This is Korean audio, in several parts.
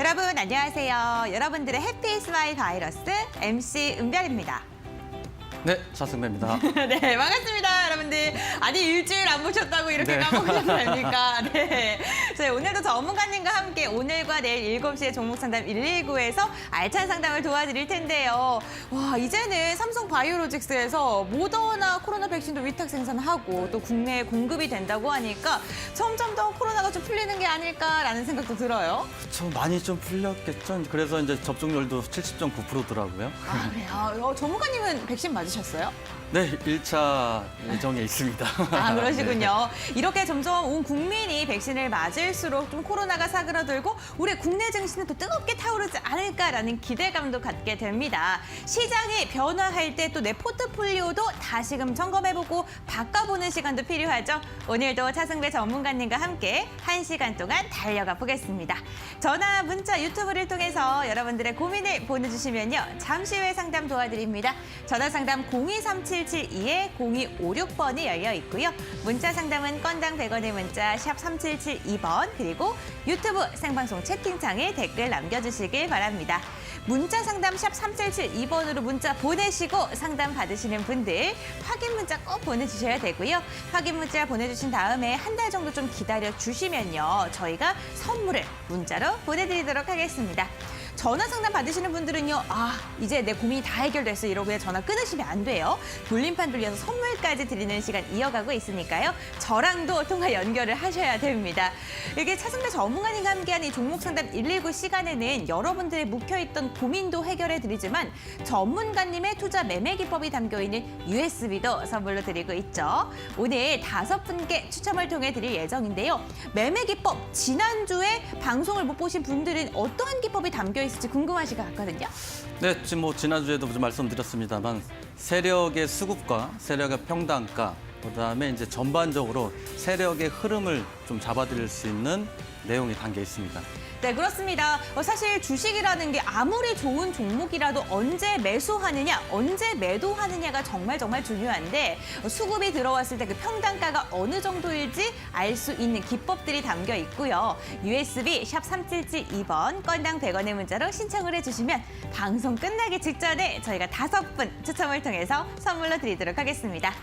여러분 안녕하세요. 여러분들의 해피 스마일 바이러스 MC 은별입니다. 네, 차승배입니다. 네, 반갑습니다, 여러분들. 아니, 일주일 안 보셨다고 이렇게 네. 까먹으셔도 됩니까? 네. 저희 오늘도 전문가님과 함께 오늘과 내일 7시에 종목상담 119에서 알찬 상담을 도와드릴 텐데요. 와, 이제는 삼성 바이오로직스에서 모더나 코로나 백신도 위탁 생산하고 또 국내에 공급이 된다고 하니까 점점 더 코로나가 좀 풀리는 게 아닐까라는 생각도 들어요. 저 많이 좀 풀렸겠죠. 그래서 이제 접종률도 70.9%더라고요. 아, 그래요? 전문가님은 백신 맞으셨어요? 네, 1차 예정에 있습니다. 아, 그러시군요. 이렇게 점점 온 국민이 백신을 맞을수록 좀 코로나가 사그러들고 우리 국내 증시는 또 뜨겁게 타오르지 않을까라는 기대감도 갖게 됩니다. 시장이 변화할 때 또 내 포트폴리오도 다시금 점검해보고 바꿔보는 시간도 필요하죠. 오늘도 차승배 전문가님과 함께 1시간 동안 달려가 보겠습니다. 전화, 문자, 유튜브를 통해서 여러분들의 고민을 보내주시면요. 잠시 후에 상담 도와드립니다. 전화 상담 023772-0256번이 열려 있고요. 문자 상담은 건당 100원의 문자 샵 3772번 그리고 유튜브 생방송 채팅창에 댓글 남겨주시길 바랍니다. 문자 상담 샵 3772번으로 문자 보내시고 상담 받으시는 분들 확인 문자 꼭 보내주셔야 되고요. 확인 문자 보내주신 다음에 한 달 정도 좀 기다려 주시면요. 저희가 선물을 문자로 보내드리도록 하겠습니다. 전화 상담 받으시는 분들은요. 아, 이제 내 고민이 다 해결됐어 이러고 그냥 전화 끊으시면 안 돼요. 돌림판 돌려서 선물까지 드리는 시간 이어가고 있으니까요. 저랑도 통화 연결을 하셔야 됩니다. 이게 차승배 전문가님과 함께하는 이 종목 상담 119 시간에는 여러분들의 묵혀있던 고민도 해결해 드리지만 전문가님의 투자 매매 기법이 담겨있는 USB도 선물로 드리고 있죠. 오늘 5분께 추첨을 통해 드릴 예정인데요. 매매 기법, 지난주에 방송을 못 보신 분들은 어떠한 기법이 담겨 있을지 궁금하실 것 같거든요. 네, 지금 뭐 지난주에도 좀 말씀드렸습니다만 세력의 수급과 세력의 평단가, 그다음에 이제 전반적으로 세력의 흐름을 좀 잡아드릴 수 있는 내용이 담겨 있습니다. 네, 그렇습니다. 사실 주식이라는 게 아무리 좋은 종목이라도 언제 매수하느냐, 언제 매도하느냐가 정말 중요한데 수급이 들어왔을 때 그 평단가가 어느 정도일지 알 수 있는 기법들이 담겨 있고요. USB 샵 3772번 건당 100원의 문자로 신청을 해주시면 방송 끝나기 직전에 저희가 5분 추첨을 통해서 선물로 드리도록 하겠습니다.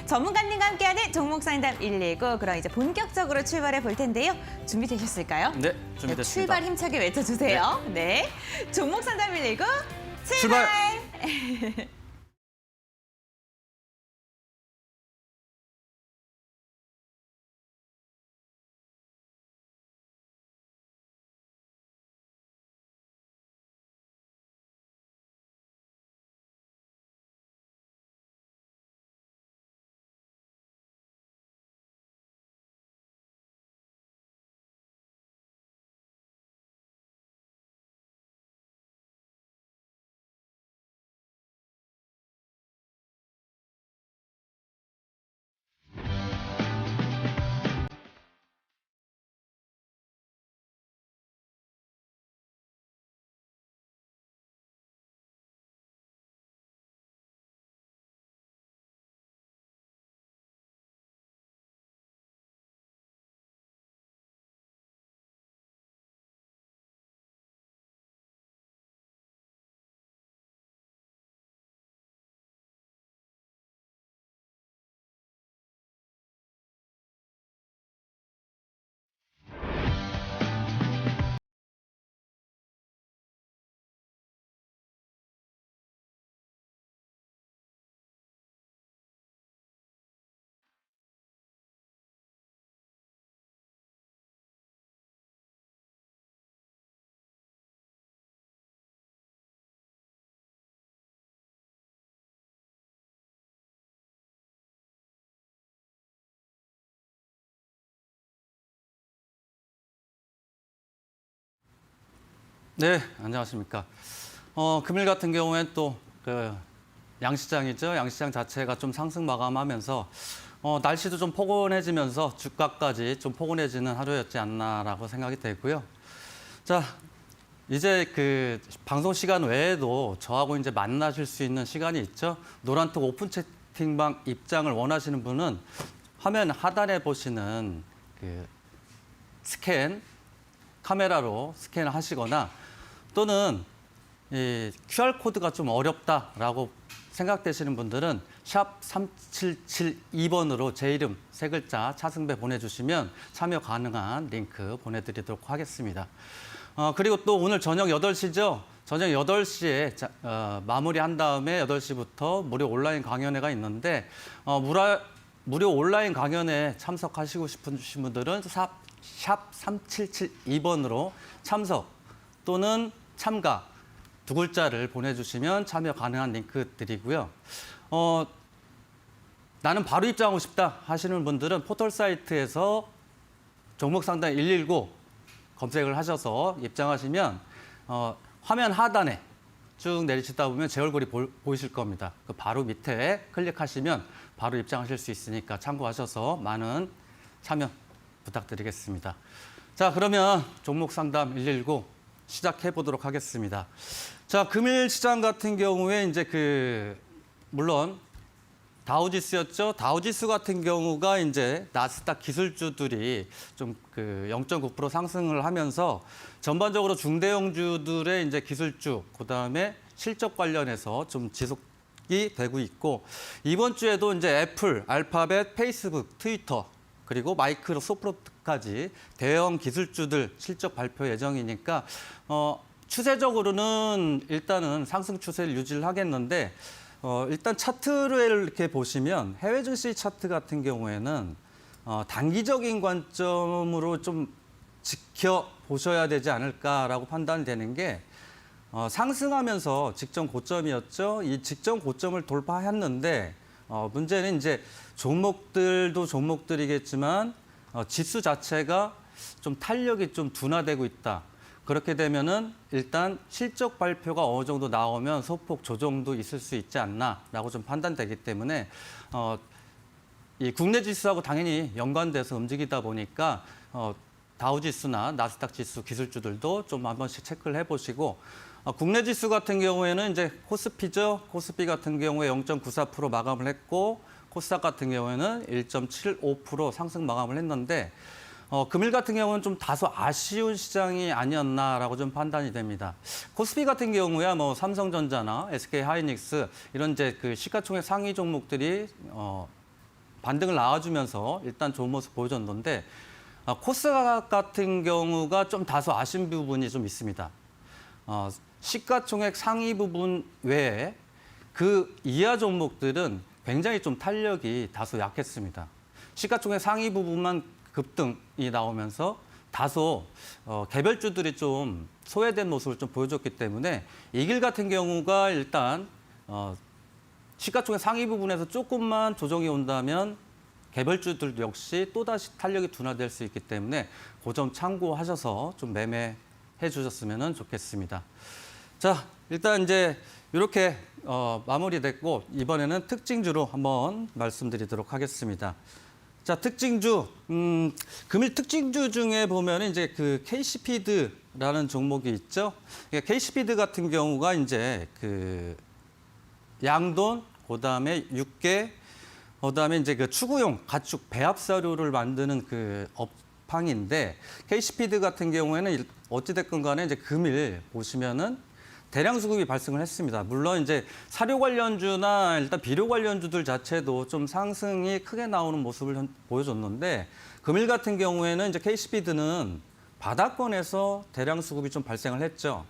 전문가님과 함께하는 종목 상담 119 그럼 이제 본격적으로 출발해 볼 텐데요. 준비되셨을까요? 네, 준비됐습니다. 출발 힘차게 외쳐주세요. 네. 종목 상담 119 출발! 네, 안녕하십니까. 금일 같은 경우엔 또 그 양시장이죠. 양시장 자체가 좀 상승 마감하면서 날씨도 좀 포근해지면서 주가까지 좀 포근해지는 하루였지 않나라고 생각이 되고요. 자, 이제 그 방송 시간 외에도 저하고 이제 만나실 수 있는 시간이 있죠. 노란톡 오픈 채팅방 입장을 원하시는 분은 화면 하단에 보시는 그 스캔 카메라로 스캔을 하시거나 또는 이 QR코드가 좀 어렵다라고 생각되시는 분들은 샵 3772번으로 제 이름 세 글자 차승배 보내주시면 참여 가능한 링크 보내드리도록 하겠습니다. 그리고 또 오늘 저녁 8시죠? 저녁 8시에 마무리한 다음에 8시부터 무료 온라인 강연회가 있는데 무료 온라인 강연에 참석하시고 싶으신 분들은 샵 3772번으로 참석 또는 참가 두 글자를 보내주시면 참여 가능한 링크 드리고요. 나는 바로 입장하고 싶다 하시는 분들은 포털 사이트에서 종목 상담 119 검색을 하셔서 입장하시면 화면 하단에 쭉 내리시다 보면 제 얼굴이 보이실 겁니다. 그 바로 밑에 클릭하시면 바로 입장하실 수 있으니까 참고하셔서 많은 참여 부탁드리겠습니다. 자, 그러면 종목 상담 119 시작해 보도록 하겠습니다. 자, 금일 시장 같은 경우에 이제 물론 다우지수였죠. 다우지수 같은 경우가 이제 나스닥 기술주들이 좀 0.9% 상승을 하면서 전반적으로 중대형주들의 이제 기술주, 그다음에 실적 관련해서 좀 지속이 되고 있고 이번 주에도 이제 애플, 알파벳, 페이스북, 트위터 그리고 마이크로소프트까지 대형 기술주들 실적 발표 예정이니까 추세적으로는 일단은 상승 추세를 유지를 하겠는데 일단 차트를 이렇게 보시면 해외 증시 차트 같은 경우에는 단기적인 관점으로 좀 지켜보셔야 되지 않을까라고 판단이 되는 게 상승하면서 직전 고점이었죠. 이 직전 고점을 돌파했는데 문제는 이제 종목들도 종목들이겠지만 지수 자체가 좀 탄력이 좀 둔화되고 있다. 그렇게 되면은 일단 실적 발표가 어느 정도 나오면 소폭 조정도 있을 수 있지 않나라고 좀 판단되기 때문에 이 국내 지수하고 당연히 연관돼서 움직이다 보니까 다우 지수나 나스닥 지수 기술주들도 좀 한 번씩 체크를 해보시고 국내 지수 같은 경우에는 이제 코스피죠. 코스피 같은 경우에 0.94% 마감을 했고 코스닥 같은 경우에는 1.75% 상승 마감을 했는데 금일 같은 경우는 좀 다소 아쉬운 시장이 아니었나라고 좀 판단이 됩니다. 코스피 같은 경우야 뭐 삼성전자나 SK하이닉스 이런 이제 시가총액 상위 종목들이 반등을 나와주면서 일단 좋은 모습 보여줬는데 코스닥 같은 경우가 좀 다소 아쉬운 부분이 좀 있습니다. 시가총액 상위 부분 외에 그 이하 종목들은 굉장히 좀 탄력이 다소 약했습니다. 시가총액 상위 부분만 급등이 나오면서 다소 개별주들이 좀 소외된 모습을 좀 보여줬기 때문에 이 길 같은 경우가 일단 시가총액 상위 부분에서 조금만 조정이 온다면 개별주들도 역시 또다시 탄력이 둔화될 수 있기 때문에 그 점 참고하셔서 좀 매매해 주셨으면 좋겠습니다. 자, 일단 이제 이렇게 마무리됐고 이번에는 특징주로 한번 말씀드리도록 하겠습니다. 자, 특징주, 금일 특징주 중에 보면 이제 KC피드라는 종목이 있죠. KC피드 같은 경우가 이제 양돈, 그다음에 육개, 그다음에 이제 추구용 가축 배합사료를 만드는 업황인데 KC피드 같은 경우에는 어찌됐건 간에 이제 금일 보시면은 대량 수급이 발생을 했습니다. 물론 이제 사료 관련주나 일단 비료 관련주들 자체도 좀 상승이 크게 나오는 모습을 보여줬는데 금일 같은 경우에는 이제 KC피드는 바닥권에서 대량 수급이 좀 발생을 했죠.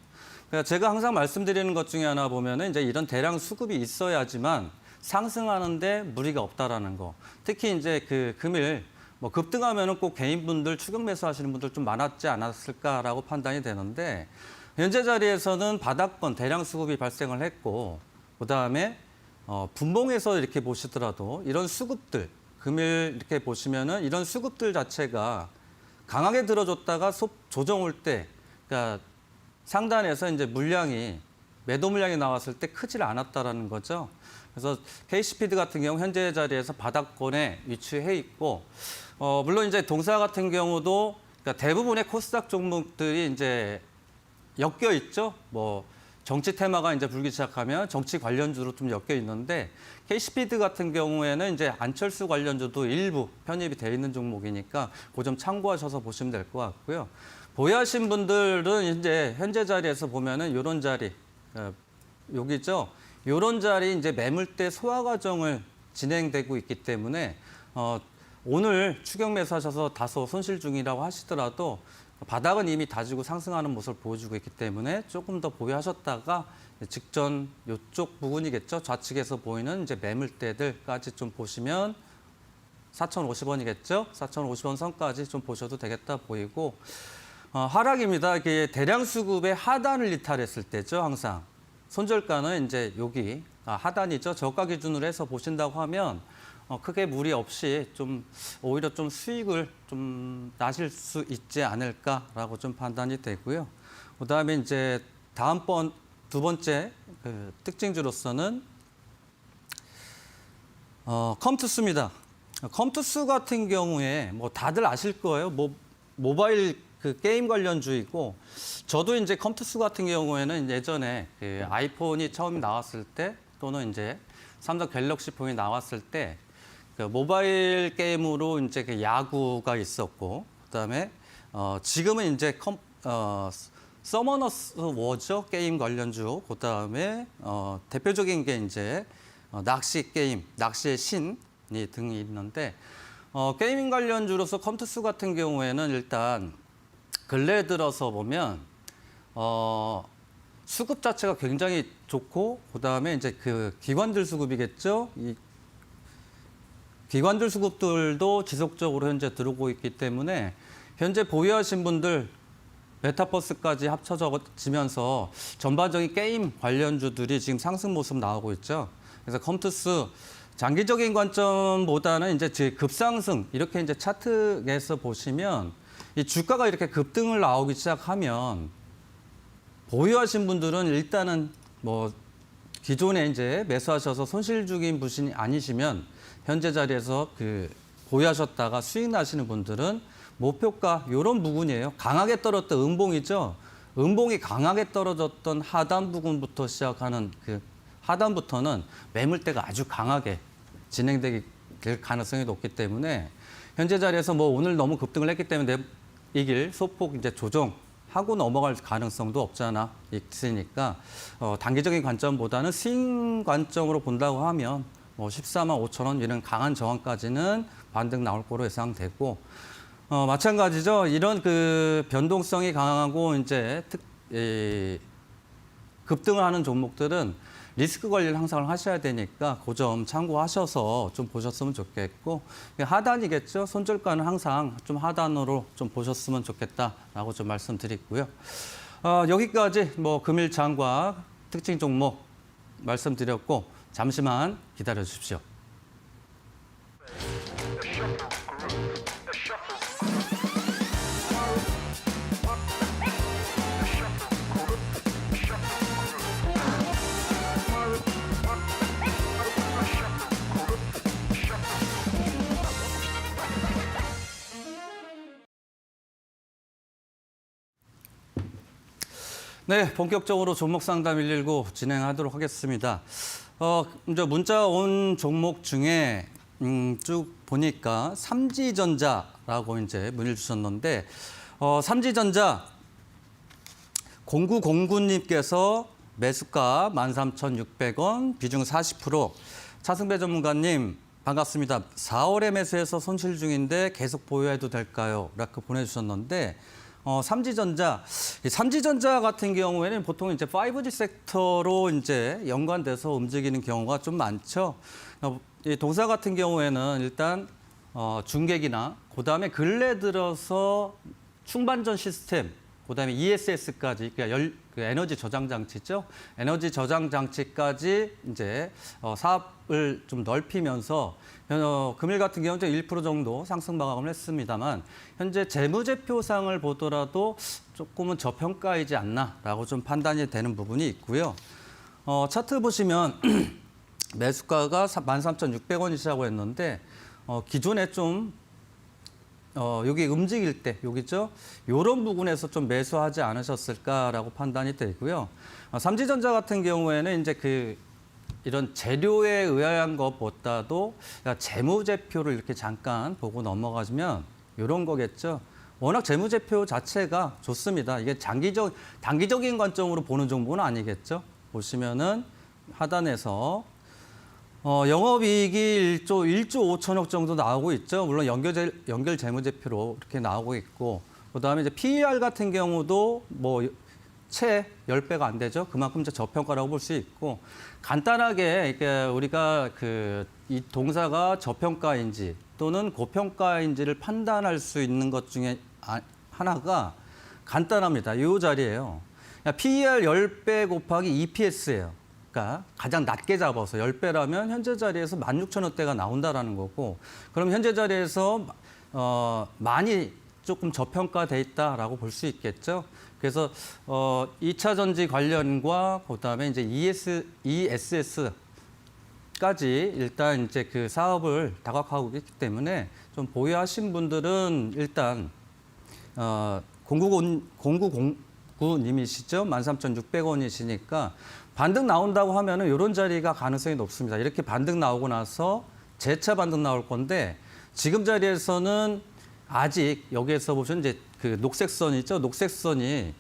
그러니까 제가 항상 말씀드리는 것 중에 하나 보면은 이제 이런 대량 수급이 있어야지만 상승하는데 무리가 없다라는 거. 특히 이제 금일 뭐 급등하면은 꼭 개인분들 추격 매수하시는 분들 좀 많았지 않았을까라고 판단이 되는데. 현재 자리에서는 바닥권 대량 수급이 발생을 했고 그다음에 분봉에서 이렇게 보시더라도 이런 수급들 금일 이렇게 보시면은 이런 수급들 자체가 강하게 들어줬다가 조정 올 때 그러니까 상단에서 이제 매도 물량이 나왔을 때 크질 않았다라는 거죠. 그래서 KC피드 같은 경우 현재 자리에서 바닥권에 위치해 있고 물론 이제 동사 같은 경우도 그러니까 대부분의 코스닥 종목들이 이제 엮여 있죠. 뭐 정치 테마가 이제 불기 시작하면 정치 관련주로 좀 엮여 있는데 KC피드 같은 경우에는 이제 안철수 관련주도 일부 편입이 돼 있는 종목이니까 그 점 참고하셔서 보시면 될 것 같고요. 보유하신 분들은 이제 현재 자리에서 보면은 이런 자리, 여기죠. 이런 자리 이제 매물대 소화 과정을 진행되고 있기 때문에 오늘 추격 매수하셔서 다소 손실 중이라고 하시더라도 바닥은 이미 다지고 상승하는 모습을 보여주고 있기 때문에 조금 더 보유하셨다가 직전 이쪽 부분이겠죠. 좌측에서 보이는 이제 매물대들까지 좀 보시면 4,050원이겠죠. 4,050원 선까지 좀 보셔도 되겠다 보이고 하락입니다. 이게 대량 수급의 하단을 이탈했을 때죠. 항상 손절가는 이제 여기 하단이죠. 저가 기준으로 해서 보신다고 하면 크게 무리 없이 좀 오히려 좀 수익을 좀 나실 수 있지 않을까라고 좀 판단이 되고요. 그다음에 이제 다음번 두 번째 그 특징주로서는 컴투스입니다. 컴투스 같은 경우에 뭐 다들 아실 거예요. 모바일 그 게임 관련주이고 저도 이제 컴투스 같은 경우에는 예전에 그 아이폰이 처음 나왔을 때 또는 이제 삼성 갤럭시 폰이 나왔을 때 그 모바일 게임으로 이제 그 야구가 있었고 그다음에 지금은 이제 서머너스 워죠 게임 관련주 그다음에 대표적인 게 이제 낚시 게임 낚시의 신이 등이 있는데 게이밍 관련주로서 컴투스 같은 경우에는 일단 근래 들어서 보면 수급 자체가 굉장히 좋고 그다음에 이제 그 기관들 수급이겠죠. 이 기관들 수급들도 지속적으로 현재 들어오고 있기 때문에 현재 보유하신 분들 메타버스까지 합쳐지면서 전반적인 게임 관련주들이 지금 상승 모습 나오고 있죠. 그래서 컴투스 장기적인 관점보다는 이제 급상승 이렇게 이제 차트에서 보시면 이 주가가 이렇게 급등을 나오기 시작하면 보유하신 분들은 일단은 뭐 기존에 이제 매수하셔서 손실 중인 분이 아니시면 현재 자리에서 그 보유하셨다가 수익 나시는 분들은 목표가 이런 부분이에요. 강하게 떨어졌던 음봉이죠. 음봉이 강하게 떨어졌던 하단 부분부터 시작하는 그 하단부터는 매물대가 아주 강하게 진행될 가능성이 높기 때문에 현재 자리에서 뭐 오늘 너무 급등을 했기 때문에 이 길 소폭 이제 조정하고 넘어갈 가능성도 없지 않아 있으니까 단기적인 관점보다는 스윙 관점으로 본다고 하면 뭐 14만 5천 원 이런 강한 저항까지는 반등 나올 거로 예상되고 마찬가지죠. 이런 그 변동성이 강하고 이제 급등을 하는 종목들은 리스크 관리를 항상 하셔야 되니까 그 점 참고하셔서 좀 보셨으면 좋겠고 하단이겠죠. 손절가는 항상 좀 하단으로 좀 보셨으면 좋겠다라고 좀 말씀드리고요. 여기까지 뭐 금일장과 특징 종목 말씀드렸고 잠시만 기다려 주십시오. 네, 본격적으로 종목 상담 119 진행하도록 하겠습니다. 이제 문자 온 종목 중에 쭉 보니까 삼지전자라고 이제 문의를 주셨는데 삼지전자 0909님께서 매수가 13,600원, 비중 40%. 차승배 전문가님 반갑습니다. 4월에 매수해서 손실 중인데 계속 보유해도 될까요? 이렇게 보내주셨는데 삼지전자 같은 경우에는 보통 이제 5G 섹터로 이제 연관돼서 움직이는 경우가 좀 많죠. 이 동사 같은 경우에는 일단 중계기나 그다음에 근래 들어서 충반전 시스템, 그다음에 ESS까지 그러니까 그 에너지 저장 장치죠. 에너지 저장 장치까지 이제 사업을 좀 넓히면서 금일 같은 경우는 1% 정도 상승 마감을 했습니다만 현재 재무제표상을 보더라도 조금은 저평가이지 않나라고 좀 판단이 되는 부분이 있고요. 차트 보시면 매수가가 13,600원이시라고 했는데 기존에 좀 여기 움직일 때 여기죠. 이런 부분에서 좀 매수하지 않으셨을까라고 판단이 되고요. 삼지전자 같은 경우에는 이제 이런 재료에 의한 것보다도 재무제표를 이렇게 잠깐 보고 넘어가시면 이런 거겠죠. 워낙 재무제표 자체가 좋습니다. 이게 단기적인 관점으로 보는 정보는 아니겠죠. 보시면은 하단에서 영업이익이 1조 5천억 정도 나오고 있죠. 물론 연결 재무제표로 이렇게 나오고 있고, 그다음에 이제 PER 같은 경우도 뭐 채 10배가 안 되죠. 그만큼 이제 저평가라고 볼 수 있고, 간단하게 이게 우리가 이 동사가 저평가인지 또는 고평가인지를 판단할 수 있는 것 중에 하나가 간단합니다. 이 자리예요. PER 10배 곱하기 EPS예요. 그러니까 가장 낮게 잡아서 10배라면 현재 자리에서 16,000원대가 나온다라는 거고, 그럼 현재 자리에서 많이 조금 저평가돼 있다라고 볼 수 있겠죠. 그래서 2차 전지 관련과 그다음에 이제 ESS까지 일단 이제 그 사업을 다각하고 있기 때문에 좀 보유하신 분들은 일단 0909님이시죠. 13,600원이시니까 반등 나온다고 하면은 이런 자리가 가능성이 높습니다. 이렇게 반등 나오고 나서 재차 반등 나올 건데, 지금 자리에서는 아직 여기에서 보시면 이제 그 녹색선 있죠. 녹색선이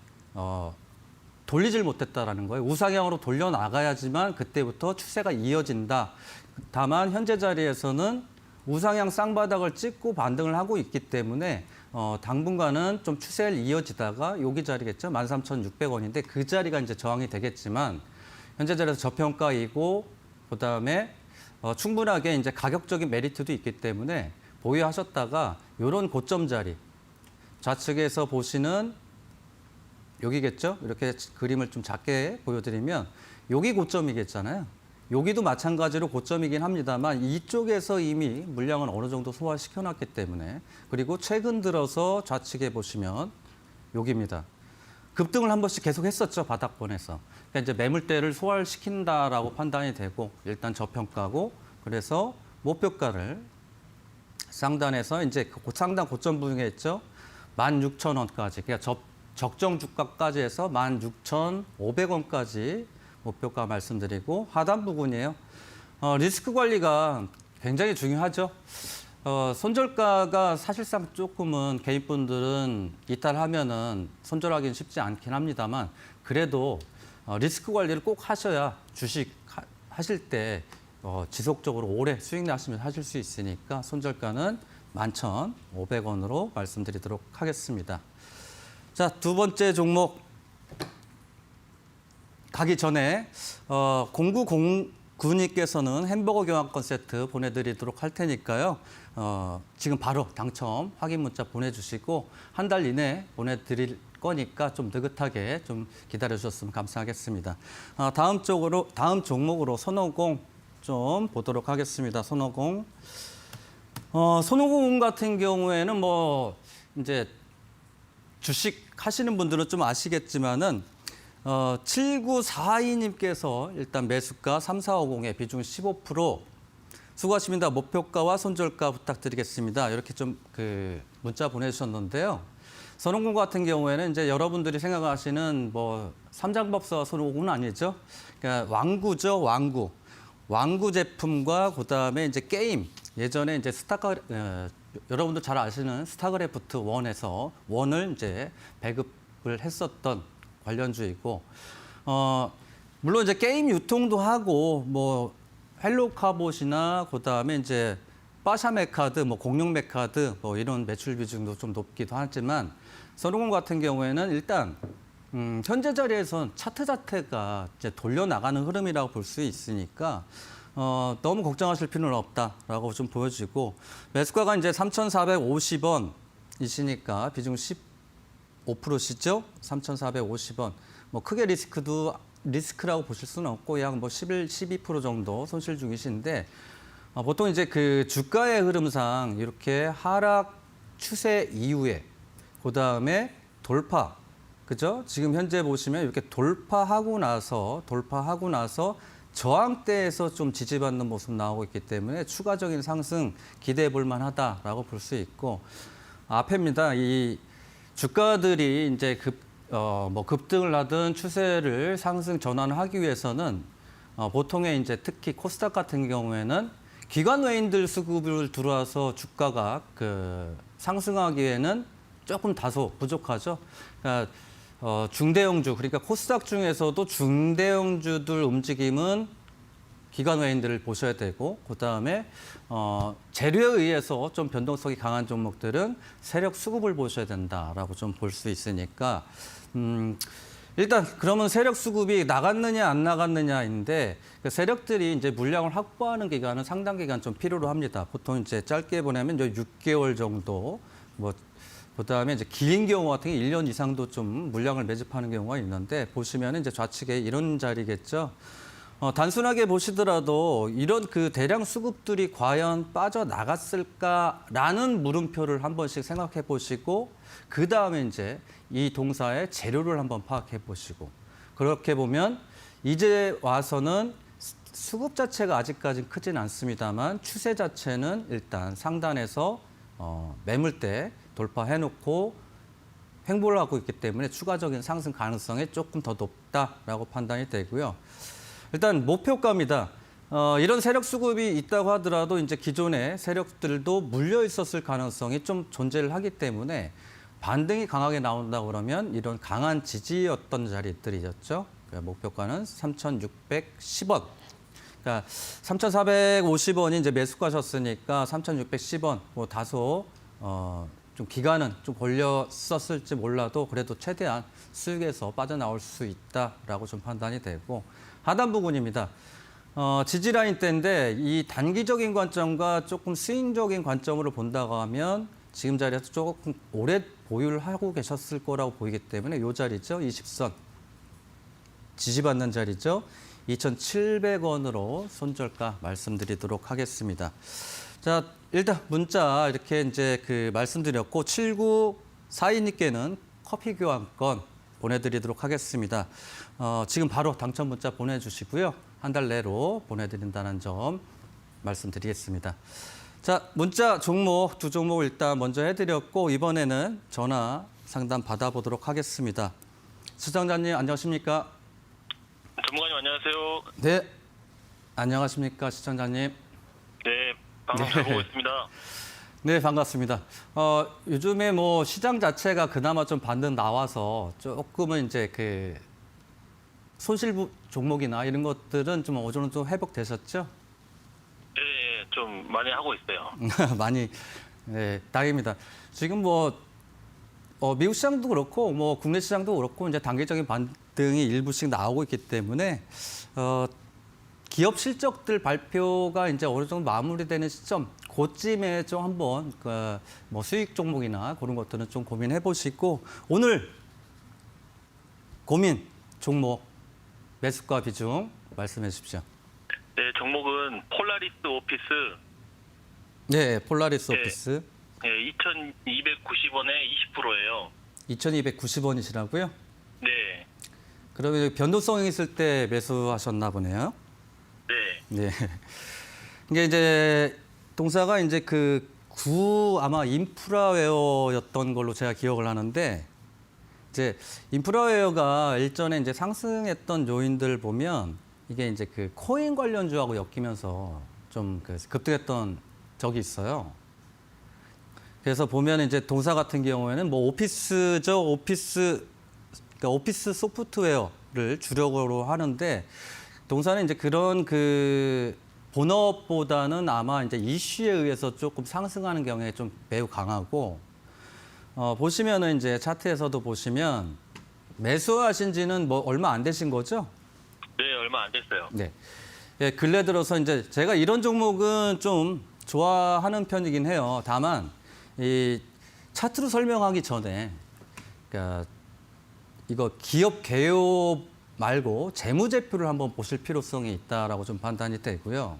돌리질 못했다라는 거예요. 우상향으로 돌려 나가야지만 그때부터 추세가 이어진다. 다만 현재 자리에서는 우상향 쌍바닥을 찍고 반등을 하고 있기 때문에 당분간은 좀 추세를 이어지다가 여기 자리겠죠. 13,600원인데 그 자리가 이제 저항이 되겠지만, 현재 자리에서 저평가이고 그다음에 충분하게 이제 가격적인 메리트도 있기 때문에 보유하셨다가 이런 고점 자리, 좌측에서 보시는 여기겠죠? 이렇게 그림을 좀 작게 보여드리면 여기 고점이겠잖아요. 여기도 마찬가지로 고점이긴 합니다만 이쪽에서 이미 물량을 어느 정도 소화시켜놨기 때문에, 그리고 최근 들어서 좌측에 보시면 여기입니다. 급등을 한 번씩 계속 했었죠, 바닥권에서. 그러니까 이제 매물대를 소화를 시킨다라고 판단이 되고 일단 저평가고, 그래서 목표가를 상단에서 이제 상단 고점 부분에 있죠. 16,000원까지, 그러니까 적정 주가까지 해서 16,500원까지 목표가 말씀드리고, 하단 부분이에요. 리스크 관리가 굉장히 중요하죠. 손절가가 사실상 조금은 개인분들은 이탈하면은 손절하기는 쉽지 않긴 합니다만, 그래도 리스크 관리를 꼭 하셔야 주식 하실 때 지속적으로 오래 수익 나시면 하실 수 있으니까 손절가는 11,500원으로 말씀드리도록 하겠습니다. 자, 두 번째 종목 가기 전에 0909님께서는 햄버거 교환권 세트 보내드리도록 할 테니까요. 지금 바로 당첨 확인 문자 보내주시고 한 달 이내 보내드릴 거니까 좀 느긋하게 좀 기다려주셨으면 감사하겠습니다. 다음 종목으로 손오공 좀 보도록 하겠습니다. 손오공. 손오공 같은 경우에는 뭐 이제 주식 하시는 분들은 좀 아시겠지만은 7942님께서 일단 매수가 3450에 비중 15% 수고하십니다. 목표가와 손절가 부탁드리겠습니다. 이렇게 좀 문자 보내주셨는데요. 손오공 같은 경우에는 이제 여러분들이 생각하시는 뭐 삼장법사 손오공은 아니죠. 그러니까 왕구죠, 왕구. 왕구 제품과 그다음에 이제 게임. 예전에 이제 여러분들 잘 아시는 스타크래프트 1에서 1을 이제 배급을 했었던 관련주이고, 물론 이제 게임 유통도 하고 뭐 헬로카봇이나 그다음에 이제 빠샤메카드, 뭐 공룡메카드 뭐 이런 매출 비중도 좀 높기도 하지만, 손오공 같은 경우에는 일단 현재 자리에선 차트 자체가 이제 돌려 나가는 흐름이라고 볼 수 있으니까 너무 걱정하실 필요는 없다라고 좀 보여지고, 매수가가 이제 3,450원이시니까 비중 15%시죠. 3,450원. 뭐 크게 리스크라고 보실 수는 없고 약 뭐 12% 정도 손실 중이신데, 보통 이제 그 주가의 흐름상 이렇게 하락 추세 이후에 그다음에 돌파, 그죠? 지금 현재 보시면 이렇게 돌파하고 나서 저항대에서 좀 지지받는 모습 나오고 있기 때문에 추가적인 상승 기대해 볼 만하다라고 볼 수 있고, 앞에입니다. 이 주가들이 이제 급등을 하든 추세를 상승 전환하기 위해서는 보통의 이제 특히 코스닥 같은 경우에는 기관 외인들 수급을 들어와서 주가가 상승하기에는 조금 다소 부족하죠. 그러니까 중대형주, 그러니까 코스닥 중에서도 중대형주들 움직임은 기관 외인들을 보셔야 되고, 그다음에 재료에 의해서 좀 변동성이 강한 종목들은 세력 수급을 보셔야 된다라고 좀 볼 수 있으니까 일단 그러면 세력 수급이 나갔느냐 안 나갔느냐인데, 그 세력들이 이제 물량을 확보하는 기간은 상당 기간 좀 필요로 합니다. 보통 이제 짧게 보내면 이제 6개월 정도, 뭐 그다음에 이제 긴 경우 같은 경우 1년 이상도 좀 물량을 매집하는 경우가 있는데, 보시면 이제 좌측에 이런 자리겠죠. 단순하게 보시더라도 이런 그 대량 수급들이 과연 빠져나갔을까라는 물음표를 한 번씩 생각해 보시고, 그 다음에 이제 이 동사의 재료를 한번 파악해 보시고, 그렇게 보면 이제 와서는 수급 자체가 아직까지는 크진 않습니다만 추세 자체는 일단 상단에서 매물대 돌파해놓고 횡보를 하고 있기 때문에 추가적인 상승 가능성이 조금 더 높다라고 판단이 되고요. 일단 목표가입니다. 이런 세력 수급이 있다고 하더라도 이제 기존의 세력들도 물려 있었을 가능성이 좀 존재를 하기 때문에 반등이 강하게 나온다 그러면 이런 강한 지지였던 자리들이었죠. 그러니까 목표가는 3,610원. 그러니까 3,450원이 이제 매수가셨으니까 3,610원. 뭐 다소 좀 기간은 좀 걸렸었을지 몰라도 그래도 최대한 수익에서 빠져나올 수 있다라고 좀 판단이 되고, 하단 부분입니다. 지지 라인 때인데 이 단기적인 관점과 조금 스윙적인 관점으로 본다고 하면 지금 자리에서 조금 오래 보유를 하고 계셨을 거라고 보이기 때문에 이 자리죠. 20선. 지지받는 자리죠. 2,700원으로 손절가 말씀드리도록 하겠습니다. 자, 일단 문자 이렇게 이제 말씀드렸고, 7942님께는 커피 교환권 보내드리도록 하겠습니다. 지금 바로 당첨 문자 보내주시고요. 한 달 내로 보내드린다는 점 말씀드리겠습니다. 자, 문자 종목 두 종목 일단 먼저 해드렸고, 이번에는 전화 상담 받아보도록 하겠습니다. 시청자님 안녕하십니까? 전문가님 안녕하세요. 네, 안녕하십니까 시청자님. 네, 방송 잘 보고 있습니다. 네, 반갑습니다. 요즘에 뭐 시장 자체가 그나마 좀 반등 나와서 조금은 이제 손실 종목이나 이런 것들은 좀 어느 정도 좀 회복되셨죠? 네, 좀 많이 하고 있어요. 많이, 네, 다행입니다. 지금 뭐 미국 시장도 그렇고 뭐 국내 시장도 그렇고 이제 단기적인 반등이 일부씩 나오고 있기 때문에 기업 실적들 발표가 이제 어느 정도 마무리되는 시점, 그쯤에 좀 한번 뭐 수익 종목이나 그런 것들은 좀 고민해 보시고, 오늘 고민 종목 매수가 비중 말씀해 주십시오. 네, 종목은 폴라리스 오피스. 네, 폴라리스 네. 오피스. 네, 2,290원에 20%예요. 2,290원이시라고요? 네, 그러면 변동성이 있을 때 매수하셨나 보네요. 네, 네. 이게 이제 동사가 이제 아마 인프라웨어였던 걸로 제가 기억을 하는데, 이제 인프라웨어가 일전에 이제 상승했던 요인들 보면 이게 이제 코인 관련주하고 엮이면서 좀 급등했던 적이 있어요. 그래서 보면 이제 동사 같은 경우에는 뭐 오피스죠, 그러니까 오피스 소프트웨어를 주력으로 하는데, 동사는 이제 그런 본업보다는 아마 이제 이슈에 의해서 조금 상승하는 경향이 좀 매우 강하고, 보시면은 이제 차트에서도 보시면 매수하신 지는 뭐 얼마 안 되신 거죠? 네, 얼마 안 됐어요. 네. 예, 근래 들어서 이제 제가 이런 종목은 좀 좋아하는 편이긴 해요. 다만 이 차트로 설명하기 전에 그러니까 이거 기업 개요 말고 재무제표를 한번 보실 필요성이 있다라고 좀 판단이 되고요.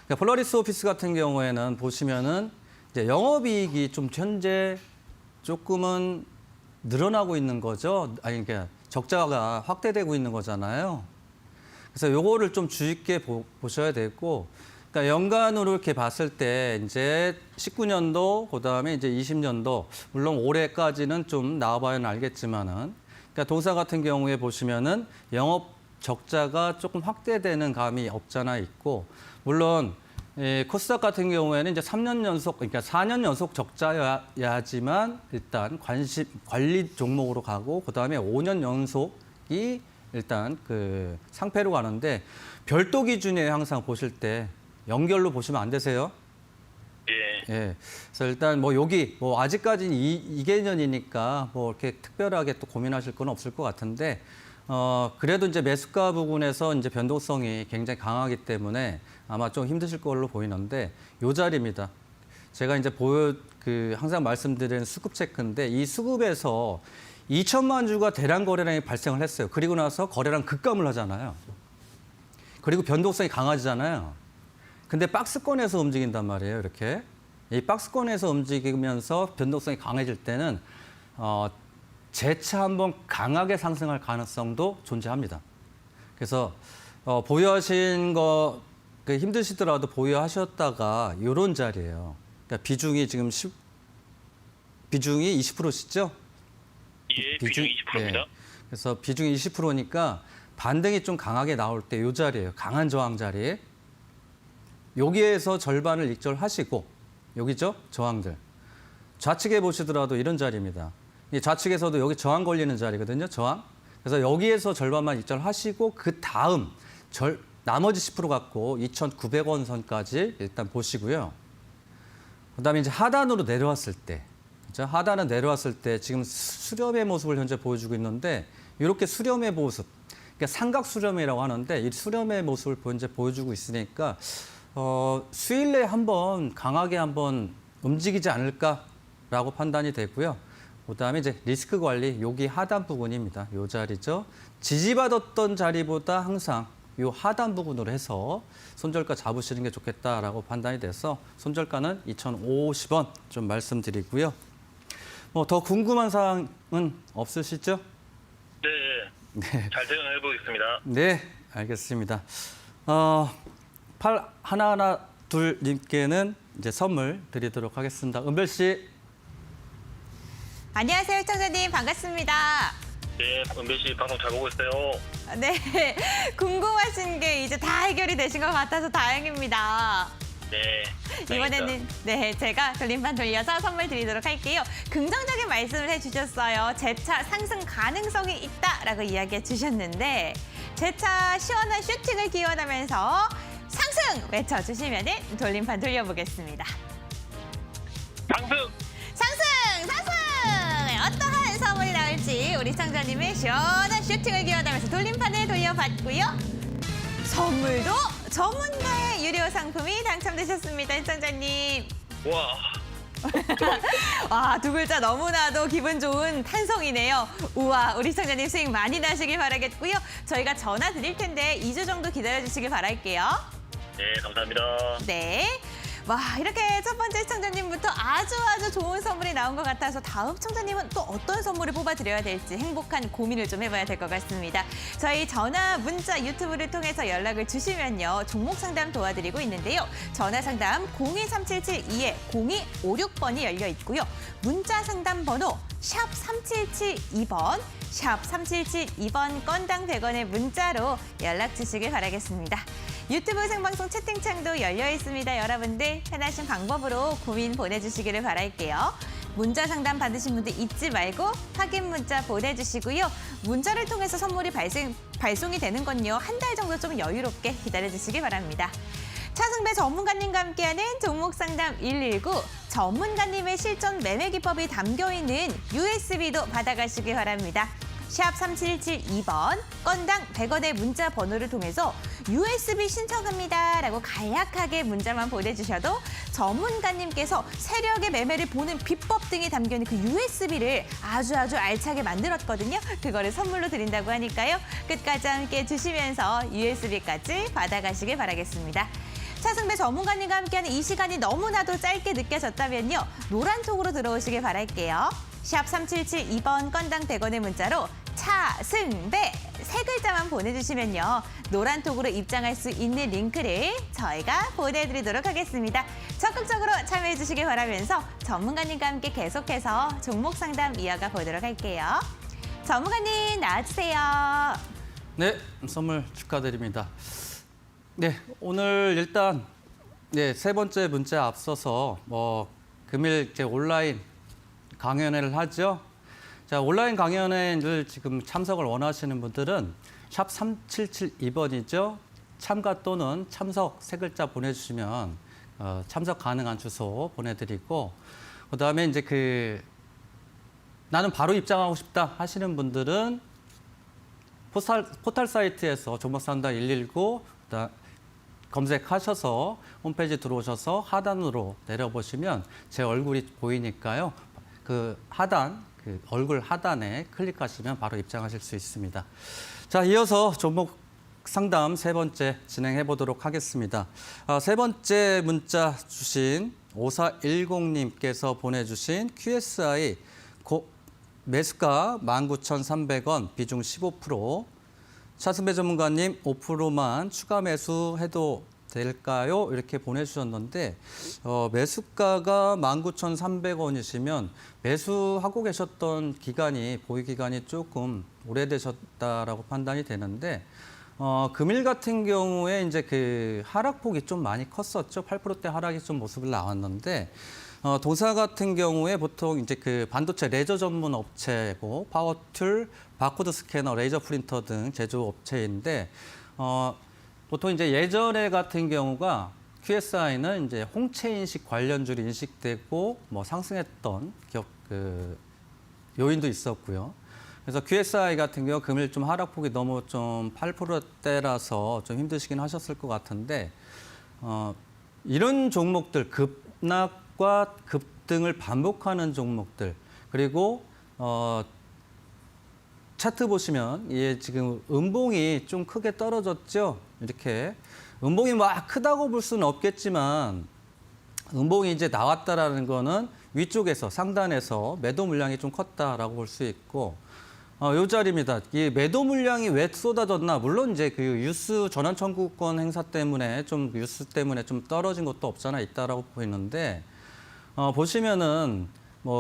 그러니까 폴라리스 오피스 같은 경우에는 보시면은 이제 영업이익이 좀 현재 조금은 늘어나고 있는 거죠. 아니 그러니까 적자가 확대되고 있는 거잖아요. 그래서 요거를 좀 주의 깊게 보셔야 되고, 그러니까 연간으로 이렇게 봤을 때 이제 19년도 그다음에 이제 20년도 물론 올해까지는 좀 나와봐야 알겠지만은, 그러니까 동사 같은 경우에 보시면은 영업 적자가 조금 확대되는 감이 없잖아 있고, 물론 코스닥 같은 경우에는 이제 3년 연속, 그러니까 4년 연속 적자여야지만 일단 관리 종목으로 가고, 그다음에 5년 연속이 일단 그 상패로 가는데, 별도 기준이에요. 항상 보실 때 연결로 보시면 안 되세요. 예. 예. 그래서 일단 뭐 여기 뭐 아직까지는 이 개년이니까 뭐 이렇게 특별하게 또 고민하실 건 없을 것 같은데, 그래도 이제 매수가 부분에서 이제 변동성이 굉장히 강하기 때문에 아마 좀 힘드실 걸로 보이는데, 요 자리입니다. 제가 이제 항상 말씀드리는 수급 체크인데, 이 수급에서 2천만 주가 대량 거래량이 발생을 했어요. 그리고 나서 거래량 급감을 하잖아요. 그리고 변동성이 강해지잖아요. 근데 박스권에서 움직인단 말이에요, 이렇게. 이 박스권에서 움직이면서 변동성이 강해질 때는 재차 한번 강하게 상승할 가능성도 존재합니다. 그래서 보유하신 거 힘드시더라도 보유하셨다가 이런 자리예요. 그러니까 비중이 지금 비중이 20%시죠? 예, 비중 20%입니다. 그래서 비중이 20%니까 반등이 좀 강하게 나올 때 이 자리예요. 강한 저항 자리. 여기에서 절반을 익절하시고, 여기죠? 저항들. 좌측에 보시더라도 이런 자리입니다. 이 좌측에서도 여기 저항 걸리는 자리거든요. 저항. 그래서 여기에서 절반만 익절하시고, 그 다음 나머지 10% 갖고 2,900원 선까지 일단 보시고요. 그다음에 이제 하단으로 내려왔을 때, 그렇죠? 하단은 내려왔을 때 지금 수렴의 모습을 현재 보여주고 있는데, 이렇게 수렴의 모습, 그러니까 삼각 수렴이라고 하는데, 이 수렴의 모습을 현재 보여주고 있으니까 수일 내에 한번 강하게 한번 움직이지 않을까라고 판단이 되고요. 그다음에 이제 리스크 관리, 여기 하단 부분입니다. 이 자리죠. 지지받았던 자리보다 항상 이 하단 부분으로 해서 손절가 잡으시는 게 좋겠다라고 판단이 돼서 손절가는 2,050원 좀 말씀드리고요. 뭐 더 궁금한 사항은 없으시죠? 네. 잘 대응해 보겠습니다. 네, 알겠습니다. 8112님께는 이제 선물 드리도록 하겠습니다. 은별 씨. 안녕하세요, 시청자님. 반갑습니다. 네, 은배 씨 방송 잘 보고 있어요. 네, 궁금하신 게 이제 다 해결이 되신 것 같아서 다행입니다. 네. 이번에는 제가 돌림판 돌려서 선물 드리도록 할게요. 긍정적인 말씀을 해주셨어요. 재차 상승 가능성이 있다라고 이야기해 주셨는데, 재차 시원한 슈팅을 기원하면서 상승 외쳐주시면 돌림판 돌려보겠습니다. 상승! 어떠한 선물이 나올지 우리 시청자님의 시원한 슈팅을 기원하면서 돌림판을 돌려봤고요. 선물도 전문가의 유료 상품이 당첨되셨습니다, 시청자님. 와. 와, 두 글자 너무나도 기분 좋은 탄성이네요. 우와, 우리 시청자님 수익 많이 나시길 바라겠고요. 저희가 전화 드릴 텐데 2주 정도 기다려주시길 바랄게요. 네, 감사합니다. 네. 와, 이렇게 첫 번째 시청자님부터 아주 좋은 선물이 나온 것 같아서 다음 시청자님은 또 어떤 선물을 뽑아드려야 될지 행복한 고민을 좀 해봐야 될 것 같습니다. 저희 전화, 문자, 유튜브를 통해서 연락을 주시면요. 종목 상담 도와드리고 있는데요. 전화 상담 023772-0256번이 열려 있고요. 문자 상담 번호 샵 3772번, 샵 3772번 건당 100원의 문자로 연락 주시길 바라겠습니다. 유튜브 생방송 채팅창도 열려 있습니다. 여러분들 편하신 방법으로 고민 보내주시기를 바랄게요. 문자 상담 받으신 분들 잊지 말고 확인 문자 보내주시고요. 문자를 통해서 선물이 발송이 되는 건요. 한 달 정도 좀 여유롭게 기다려주시기 바랍니다. 차승배 전문가님과 함께하는 종목 상담 119, 전문가님의 실전 매매 기법이 담겨있는 USB도 받아가시기 바랍니다. 샵 3772번 건당 100원의 문자 번호를 통해서 USB 신청합니다 라고 간략하게 문자만 보내주셔도 전문가님께서 세력의 매매를 보는 비법 등이 담겨있는 그 USB를 아주 알차게 만들었거든요. 그거를 선물로 드린다고 하니까요. 끝까지 함께해 주시면서 USB까지 받아가시길 바라겠습니다. 차승배 전문가님과 함께하는 이 시간이 너무나도 짧게 느껴졌다면요. 노란톡으로 들어오시길 바랄게요. 샵 3772번 건당 100원의 문자로 차승배 세 글자만 보내주시면요. 노란톡으로 입장할 수 있는 링크를 저희가 보내드리도록 하겠습니다. 적극적으로 참여해 주시길 바라면서 전문가님과 함께 계속해서 종목 상담 이어가 보도록 할게요. 전문가님 나와주세요. 네, 선물 축하드립니다. 네, 오늘 일단 네, 세 번째 문자에 앞서서 금일 이제 온라인 강연회를 하죠. 자, 온라인 강연회를 지금 참석을 원하시는 분들은 샵 3772번이죠. 참가 또는 참석 세 글자 보내주시면 참석 가능한 주소 보내드리고, 그다음에 이제 나는 바로 입장하고 싶다 하시는 분들은 포털 사이트에서 종목상담 119 검색하셔서 홈페이지 들어오셔서 하단으로 내려보시면 제 얼굴이 보이니까요. 그 얼굴 하단에 클릭하시면 바로 입장하실 수 있습니다. 자, 이어서 종목 상담 세 번째 진행해 보도록 하겠습니다. 세 번째 문자 주신 5410님께서 보내주신 QSI 매수가 19,300원, 비중 15%. 차승배 전문가님 5%만 추가 매수해도 될까요? 이렇게 보내주셨는데 매수가가 19,300원이시면 매수하고 계셨던 보유 기간이 조금 오래되셨다라고 판단이 되는데 금일 같은 경우에 이제 하락폭이 좀 많이 컸었죠. 8%대 하락이 좀 모습을 나왔는데 동사 같은 경우에 보통 이제 반도체 레저 전문 업체고 파워툴, 바코드 스캐너, 레이저 프린터 등 제조업체인데 보통 이제 예전에 같은 경우가 QSI는 이제 홍채 인식 관련주로 인식되고 상승했던 요인도 있었고요. 그래서 QSI 같은 경우 금일 좀 하락폭이 너무 좀 8%대라서 좀 힘드시긴 하셨을 것 같은데 이런 종목들 급락과 급등을 반복하는 종목들 그리고 차트 보시면 지금 음봉이 좀 크게 떨어졌죠. 이렇게 음봉이 막 크다고 볼 수는 없겠지만 음봉이 이제 나왔다라는 거는 위쪽에서 상단에서 매도 물량이 좀 컸다라고 볼 수 있고 요 자리입니다. 이 매도 물량이 왜 쏟아졌나? 물론 이제 유스 전환 청구권 행사 때문에 유스 때문에 좀 떨어진 것도 없잖아 있다라고 보이는데 보시면은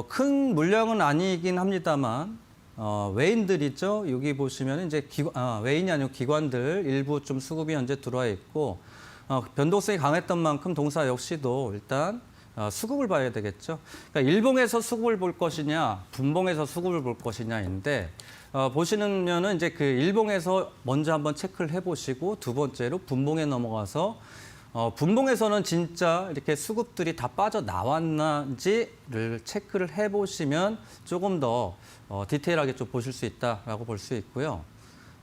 큰 물량은 아니긴 합니다만 외인들이죠. 여기 보시면 이제 외인이 아니고 기관들 일부 좀 수급이 현재 들어와 있고 변동성이 강했던 만큼 동사 역시도 일단 수급을 봐야 되겠죠. 그러니까 일봉에서 수급을 볼 것이냐, 분봉에서 수급을 볼 것이냐인데 보시면은 이제 일봉에서 먼저 한번 체크를 해보시고 두 번째로 분봉에 넘어가서 분봉에서는 진짜 이렇게 수급들이 다 빠져 나왔는지를 체크를 해보시면 조금 더 디테일하게 좀 보실 수 있다라고 볼 수 있고요.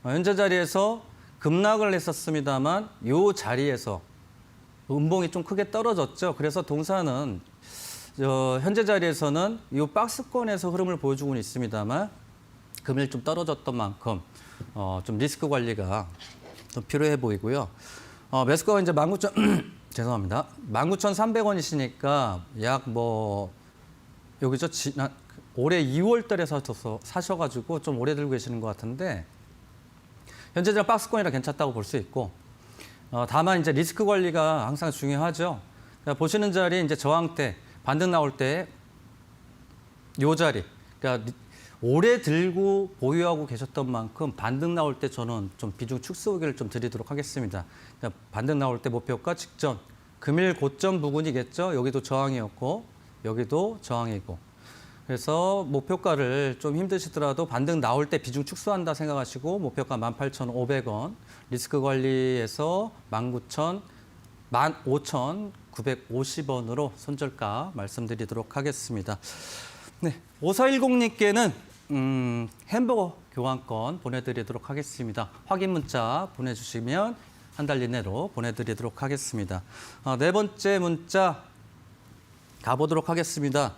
현재 자리에서 급락을 했었습니다만 이 자리에서 음봉이 좀 크게 떨어졌죠. 그래서 동사는 현재 자리에서는 이 박스권에서 흐름을 보여주고는 있습니다만 금일 좀 떨어졌던 만큼 좀 리스크 관리가 좀 필요해 보이고요. 매수가가 이제 19,000 죄송합니다. 19,300원이시니까 약 여기죠. 올해 2월 달에 사셔가지고 좀 오래 들고 계시는 것 같은데 현재 박스권이라 괜찮다고 볼 수 있고 다만 이제 리스크 관리가 항상 중요하죠. 그러니까 보시는 자리 이제 저항대 반등 나올 때 요 자리 그러니까 오래 들고 보유하고 계셨던 만큼 반등 나올 때 저는 좀 비중 축소 의견을 좀 드리도록 하겠습니다. 그러니까 반등 나올 때 목표가 직전 금일 고점 부근이겠죠. 여기도 저항이었고 여기도 저항이고 그래서 목표가를 좀 힘드시더라도 반등 나올 때 비중 축소한다 생각하시고 목표가 18,500원 리스크 관리에서 15,950원으로 손절가 말씀드리도록 하겠습니다. 네, 5410님께는 햄버거 교환권 보내드리도록 하겠습니다. 확인 문자 보내주시면 한 달 이내로 보내드리도록 하겠습니다. 네 번째 문자 가보도록 하겠습니다.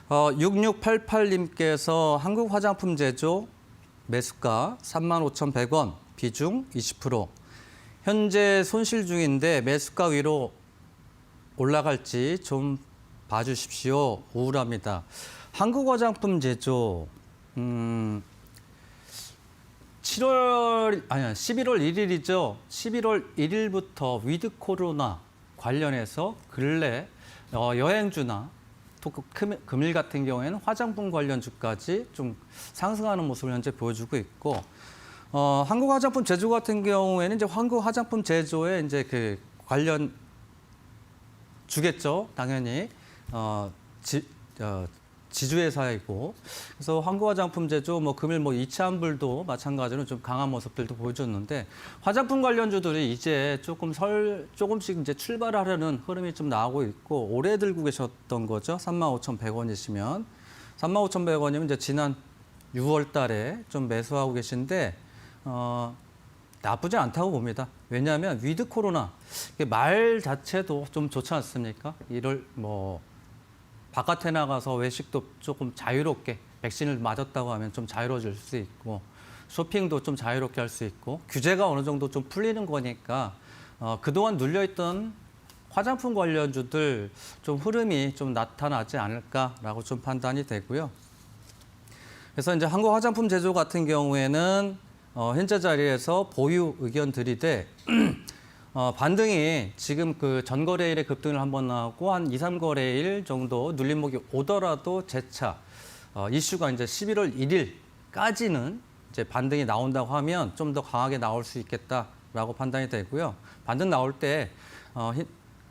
6688님께서 한국 화장품 제조 매수가 35,100원, 비중 20%. 현재 손실 중인데 매수가 위로 올라갈지 좀 봐주십시오. 우울합니다. 한국 화장품 제조 11월 1일이죠. 11월 1일부터 위드 코로나 관련해서 근래 여행주나 금일 같은 경우에는 화장품 관련주까지 좀 상승하는 모습을 현재 보여주고 있고 한국 화장품 제조 같은 경우에는 이제 한국 화장품 제조에 이제 관련 주겠죠, 당연히. 지주회사이고. 그래서 한국화장품 제조, 뭐 금일 뭐 이치한불도 마찬가지로 좀 강한 모습들도 보여줬는데 화장품 관련주들이 이제 조금씩 이제 출발하려는 흐름이 좀 나오고 있고 오래 들고 계셨던 거죠. 35,100원이시면 35,100원이면 이제 지난 6월 달에 좀 매수하고 계신데 나쁘지 않다고 봅니다. 왜냐하면 위드 코로나 말 자체도 좀 좋지 않습니까? 이를 뭐 바깥에 나가서 외식도 조금 자유롭게 백신을 맞았다고 하면 좀 자유로워질 수 있고 쇼핑도 좀 자유롭게 할 수 있고 규제가 어느 정도 좀 풀리는 거니까 그동안 눌려있던 화장품 관련주들 좀 흐름이 좀 나타나지 않을까라고 좀 판단이 되고요. 그래서 이제 한국 화장품 제조 같은 경우에는 현재 자리에서 보유 의견 드리되 반등이 지금 그 전거래일에 급등을 한번 나오고 한 2, 3거래일 정도 눌림목이 오더라도 재차 이슈가 이제 11월 1일까지는 이제 반등이 나온다고 하면 좀 더 강하게 나올 수 있겠다라고 판단이 되고요. 반등 나올 때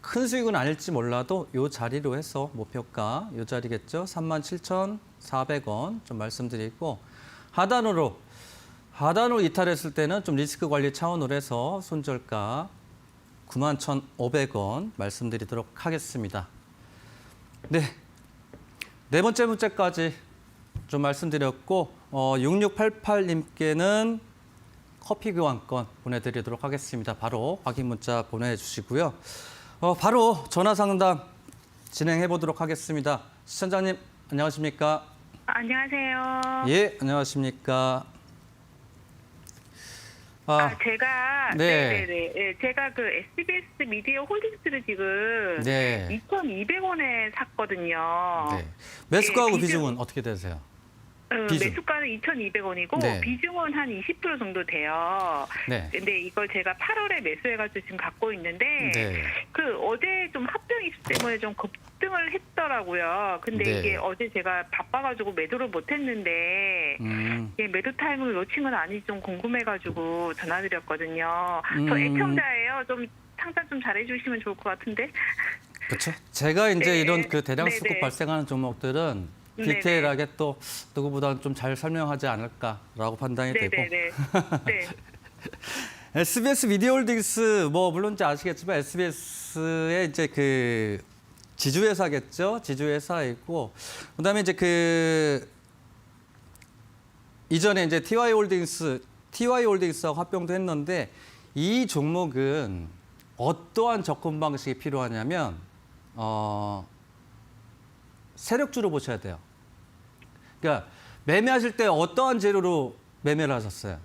큰 수익은 아닐지 몰라도 이 자리로 해서 목표가 이 자리겠죠. 37,400원 좀 말씀드리고 하단으로 이탈했을 때는 좀 리스크 관리 차원으로 해서 손절가 91,500원 말씀드리도록 하겠습니다. 네, 네 번째 문제까지 좀 말씀드렸고 6688님께는 커피 교환권 보내드리도록 하겠습니다. 바로 확인 문자 보내주시고요. 바로 전화 상담 진행해 보도록 하겠습니다. 시청자님 안녕하십니까? 안녕하세요. 예, 안녕하십니까? 제가 네. 네네네. 제가 그 SBS 미디어 홀딩스를 지금 네. 2,200원에 샀거든요. 네. 매수가하고 네, 비중은 어떻게 되세요? 비중. 매수가는 2,200원이고 네. 비중은 한 20% 정도 돼요. 네. 근데 이걸 제가 8월에 매수해가지고 지금 갖고 있는데 네. 그 어제 좀 합병 이슈 때문에 좀 급등을 했더라고요. 근데 네. 이게 어제 제가 바빠가지고 매도를 못했는데 예, 매도 타이밍을 놓친 건 아닌지 좀 궁금해가지고 전화드렸거든요. 저 애청자예요. 좀 상담 좀 잘해주시면 좋을 것 같은데. 그렇죠. 제가 이제 네. 이런 그 대량 네네. 수급 발생하는 종목들은 네네. 디테일하게 또 누구보다는 좀 잘 설명하지 않을까라고 판단이 되고. 네네네. 네. SBS 미디어홀딩스 뭐 물론 이제 아시겠지만 SBS의 이제 그 지주회사겠죠. 지주회사이고 그다음에 이제 그 이전에 이제 TY홀딩스하고 합병도 했는데 이 종목은 어떠한 접근 방식이 필요하냐면 세력주로 보셔야 돼요. 그러니까 매매하실 때 어떠한 재료로 매매를 하셨어요?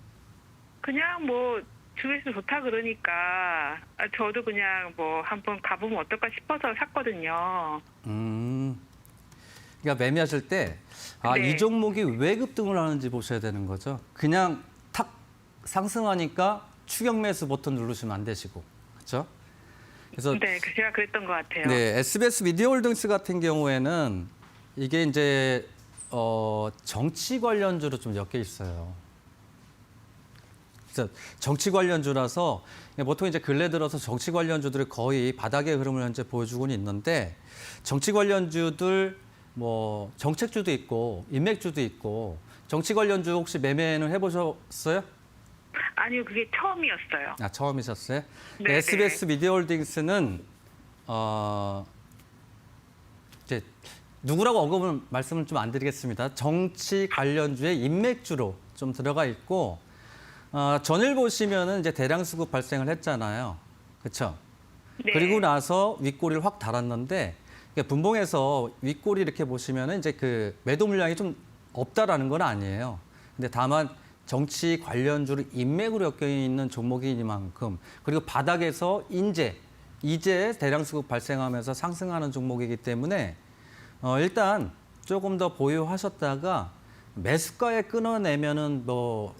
그냥 뭐 주에서 좋다 그러니까 저도 그냥 뭐 한번 가보면 어떨까 싶어서 샀거든요. 그러니까 매매하실 때 네. 이 종목이 왜 급등을 하는지 보셔야 되는 거죠. 그냥 탁 상승하니까 추격 매수 버튼 누르시면 안 되시고, 그렇죠? 그래서 네, 제가 그랬던 것 같아요. 네, SBS 미디어홀딩스 같은 경우에는 이게 이제 정치 관련주로 좀 엮여 있어요. 그래서 정치 관련주라서 보통 이제 근래 들어서 정치 관련주들이 거의 바닥의 흐름을 현재 보여주고는 있는데 정치 관련주들 뭐 정책주도 있고 인맥주도 있고 정치 관련주 혹시 매매는 해보셨어요? 아니요, 그게 처음이었어요. 처음이셨어요? 네, SBS 미디어홀딩스는 이제 누구라고 언급은 말씀을 좀 안 드리겠습니다. 정치 관련주의 인맥주로 좀 들어가 있고 전일 보시면은 이제 대량 수급 발생을 했잖아요. 그렇죠? 네. 그리고 나서 윗꼬리를 확 달았는데 분봉에서 윗꼬리 이렇게 보시면은 이제 그 매도 물량이 좀 없다라는 건 아니에요. 근데 다만 정치 관련주를 인맥으로 엮여 있는 종목이니만큼 그리고 바닥에서 이제 대량 수급 발생하면서 상승하는 종목이기 때문에 일단 조금 더 보유하셨다가 매수가에 끊어내면은 뭐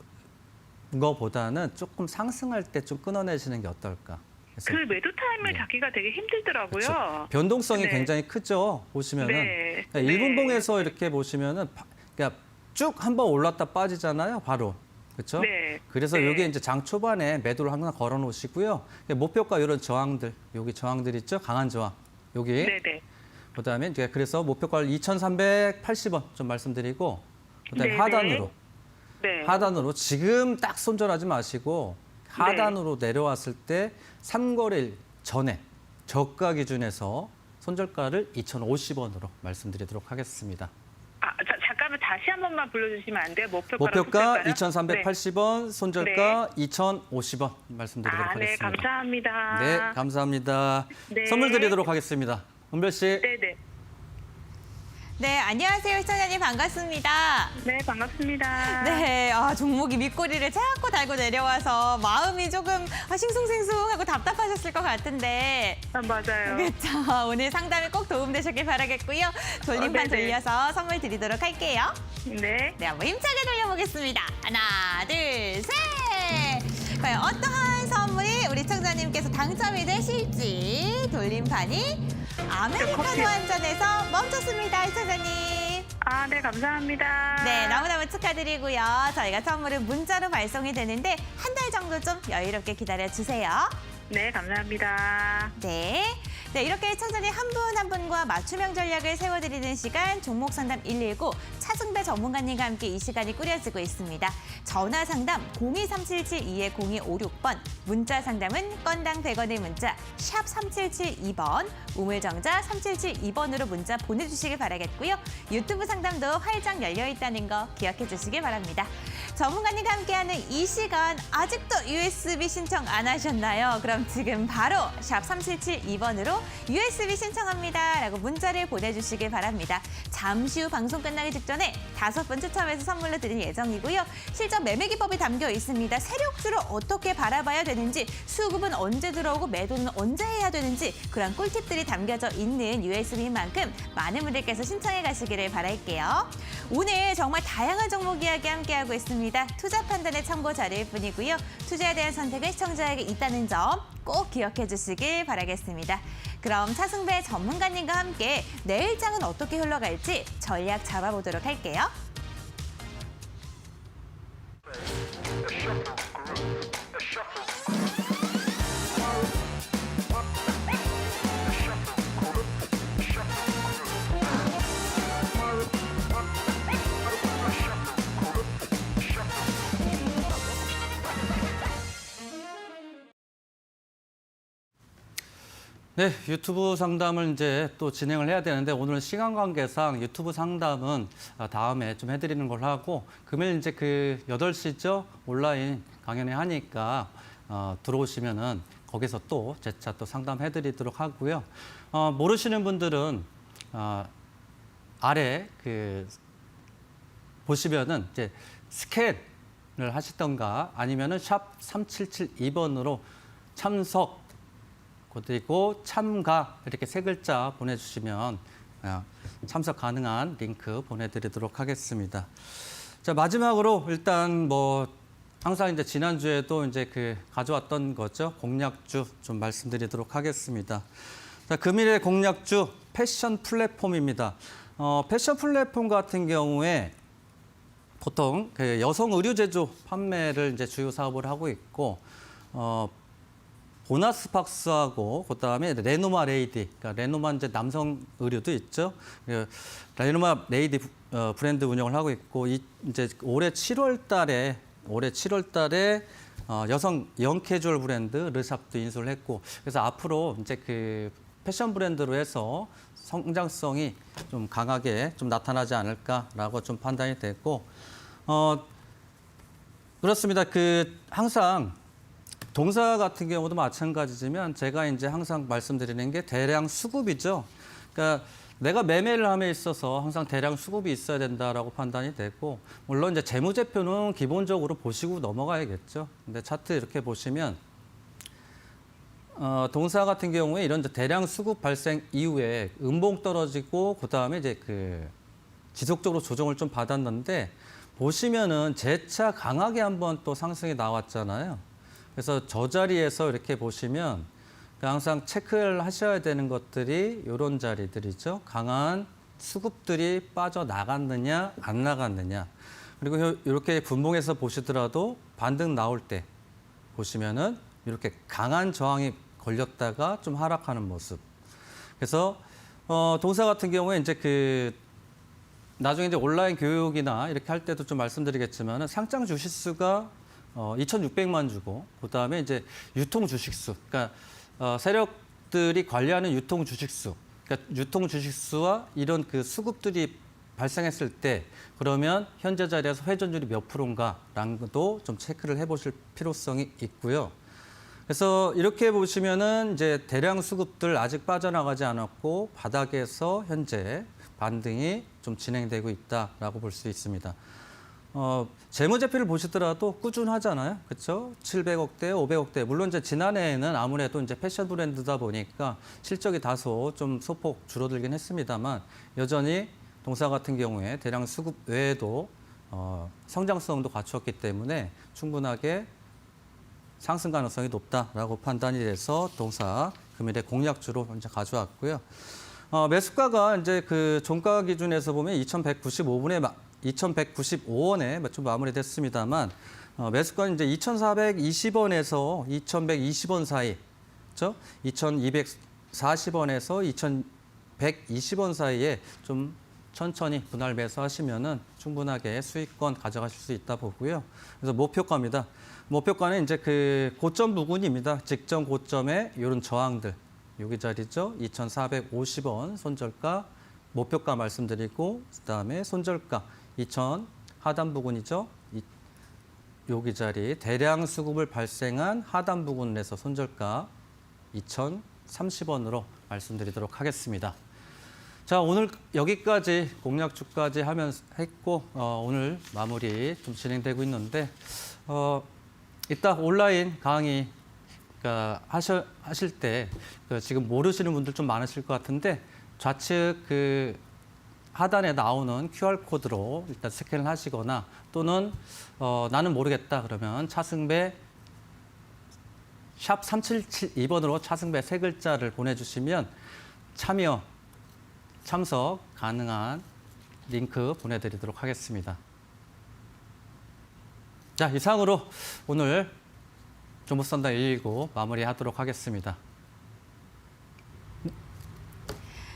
그거보다는 조금 상승할 때 좀 끊어내시는 게 어떨까? 그 매도 타임을 네. 잡기가 되게 힘들더라고요. 그렇죠. 변동성이 네. 굉장히 크죠. 보시면은 네. 그러니까 1분봉에서 이렇게 보시면은 그러니까 쭉 한번 올랐다 빠지잖아요. 바로 그렇죠. 네. 그래서 네. 여기 이제 장 초반에 매도를 항상 걸어 놓으시고요. 목표가 이런 저항들, 여기 저항들 있죠. 강한 저항. 여기. 네네. 그다음에 이제 그래서 목표가를 2,380원 좀 말씀드리고 그다음에 네네. 하단으로 네. 하단으로 지금 딱 손절하지 마시고 하단으로 내려왔을 때 3거래일 전에 저가 기준에서 손절가를 2,050원으로 말씀드리도록 하겠습니다. 잠깐만 다시 한 번만 불러주시면 안 돼요? 목표가랑 목표가 손절가요? 2,380원, 손절가 2,050원 말씀드리도록 네, 하겠습니다. 감사합니다. 네, 감사합니다. 네. 선물 드리도록 하겠습니다. 은별 씨. 네네. 네, 안녕하세요. 시청자님 반갑습니다. 네, 반갑습니다. 네, 종목이 밑꼬리를 자꾸 달고 내려와서 마음이 조금 싱숭생숭하고 답답하셨을 것 같은데 맞아요. 그렇죠. 오늘 상담이 꼭 도움되셨길 바라겠고요. 돌림판 네네. 돌려서 선물 드리도록 할게요. 네. 네, 한번 힘차게 돌려보겠습니다. 하나, 둘, 셋! 과연 어떠한 선물이 우리 시청자님께서 당첨이 되실지 돌림판이 아메리카노 커피요. 한 잔에서 멈췄습니다, 시청자님. 네, 감사합니다. 네, 너무너무 축하드리고요. 저희가 선물은 문자로 발송이 되는데 한 달 정도 좀 여유롭게 기다려주세요. 네, 감사합니다. 네. 네, 이렇게 시청자님 한 분 한 분과 맞춤형 전략을 세워드리는 시간 종목 상담 119 차승배 전문가님과 함께 이 시간이 꾸려지고 있습니다. 전화 상담 023772-0256번, 문자 상담은 건당 100원의 문자 샵 3772번, 우물정자 3772번으로 문자 보내주시길 바라겠고요. 유튜브 상담도 활짝 열려 있다는 거 기억해 주시길 바랍니다. 전문가님과 함께하는 이 시간 아직도 USB 신청 안 하셨나요? 그럼 지금 바로 샵 3772번으로 USB 신청합니다 라고 문자를 보내주시길 바랍니다. 잠시 후 방송 끝나기 직전에 5분 추첨해서 선물로 드릴 예정이고요. 실전 매매 기법이 담겨 있습니다. 세력주를 어떻게 바라봐야 되는지, 수급은 언제 들어오고 매도는 언제 해야 되는지 그런 꿀팁들이 담겨져 있는 USB인 만큼 많은 분들께서 신청해 가시기를 바랄게요. 오늘 정말 다양한 종목 이야기 함께하고 있습니다. 투자 판단의 참고 자료일 뿐이고요. 투자에 대한 선택은 시청자에게 있다는 점 꼭 기억해 주시길 바라겠습니다. 그럼 차승배 전문가님과 함께 내일장은 어떻게 흘러갈지 전략 잡아보도록 할게요. 네, 유튜브 상담을 이제 또 진행을 해야 되는데 오늘 시간 관계상 유튜브 상담은 다음에 좀 해드리는 걸로 하고 금요일 이제 그 8시죠? 온라인 강연회 하니까 들어오시면은 거기서 또 재차 또 상담해드리도록 하고요. 모르시는 분들은 아래 그 보시면은 이제 스캔을 하시던가 아니면은 샵 3772번으로 참석 그리고 참가 이렇게 3글자 보내주시면 참석 가능한 링크 보내드리도록 하겠습니다. 자, 마지막으로 일단 뭐 항상 이제 지난주에도 이제 그 가져왔던 거죠. 공략주 좀 말씀드리도록 하겠습니다. 자, 금일의 공략주 패션 플랫폼입니다. 패션 플랫폼 같은 경우에 보통 그 여성 의류 제조 판매를 이제 주요 사업을 하고 있고 보나스박스하고 그다음에 레노마 레이디, 그러니까 레노마 이제 남성 의류도 있죠. 레노마 레이디 브랜드 운영을 하고 있고 이제 올해 7월달에 여성 영캐주얼 브랜드 르샵도 인수를 했고 그래서 앞으로 이제 그 패션 브랜드로 해서 성장성이 좀 강하게 좀 나타나지 않을까라고 좀 판단이 됐고 그렇습니다. 그 항상 동사 같은 경우도 마찬가지지만 제가 이제 항상 말씀드리는 게 대량 수급이죠. 그러니까 내가 매매를 함에 있어서 항상 대량 수급이 있어야 된다라고 판단이 되고 물론 이제 재무제표는 기본적으로 보시고 넘어가야겠죠. 근데 차트 이렇게 보시면 동사 같은 경우에 이런 이제 대량 수급 발생 이후에 음봉 떨어지고 그다음에 이제 그 지속적으로 조정을 좀 받았는데 보시면은 재차 강하게 한번 또 상승이 나왔잖아요. 그래서 저 자리에서 이렇게 보시면 항상 체크를 하셔야 되는 것들이 이런 자리들이죠. 강한 수급들이 빠져나갔느냐 안 나갔느냐. 그리고 이렇게 분봉해서 보시더라도 반등 나올 때 보시면은 이렇게 강한 저항이 걸렸다가 좀 하락하는 모습. 그래서 동사 같은 경우에 이제 나중에 이제 온라인 교육이나 이렇게 할 때도 좀 말씀드리겠지만은 상장 주식수가 2,600만 주고 그다음에 이제 유통 주식수, 그러니까 세력들이 관리하는 유통 주식수, 그러니까 유통 주식수와 이런 그 수급들이 발생했을 때 그러면 현재 자리에서 회전율이 몇 프로인가라는 것도 좀 체크를 해보실 필요성이 있고요. 그래서 이렇게 보시면은 이제 대량 수급들 아직 빠져나가지 않았고 바닥에서 현재 반등이 좀 진행되고 있다라고 볼 수 있습니다. 재무제표를 보시더라도 꾸준하잖아요. 그렇죠? 700억대, 500억대. 물론 이제 지난해에는 아무래도 이제 패션 브랜드다 보니까 실적이 다소 좀 소폭 줄어들긴 했습니다만 여전히 동사 같은 경우에 대량 수급 외에도 성장성도 갖추었기 때문에 충분하게 상승 가능성이 높다라고 판단이 돼서 동사 금일의 공략주로 현재 가져왔고요. 매수가가 이제 그 종가 기준에서 보면 2,195원에 좀 마무리됐습니다만 매수가는 이제 2,420원에서 2,120원 사이, 그렇죠? 2,240원에서 2,120원 사이에 좀 천천히 분할 매수하시면은 충분하게 수익권 가져가실 수 있다 보고요. 그래서 목표가입니다. 목표가는 이제 그 고점 부근입니다. 직전 고점에 이런 저항들. 여기 자리죠. 2,450원 손절가 목표가 말씀드리고 그다음에 손절가 2,000 하단 부근이죠. 여기 자리 대량 수급을 발생한 하단 부근에서 손절가 2,030원으로 말씀드리도록 하겠습니다. 자, 오늘 여기까지 공략주까지 했고 오늘 마무리 좀 진행되고 있는데 이따 온라인 강의 하실 때 지금 모르시는 분들 좀 많으실 것 같은데 좌측 하단에 나오는 QR코드로 일단 스캔을 하시거나 또는 나는 모르겠다 그러면 차승배 샵 3772번으로 차승배 세 글자를 보내주시면 참석 가능한 링크 보내드리도록 하겠습니다. 자, 이상으로 오늘 종목상담 119 마무리하도록 하겠습니다.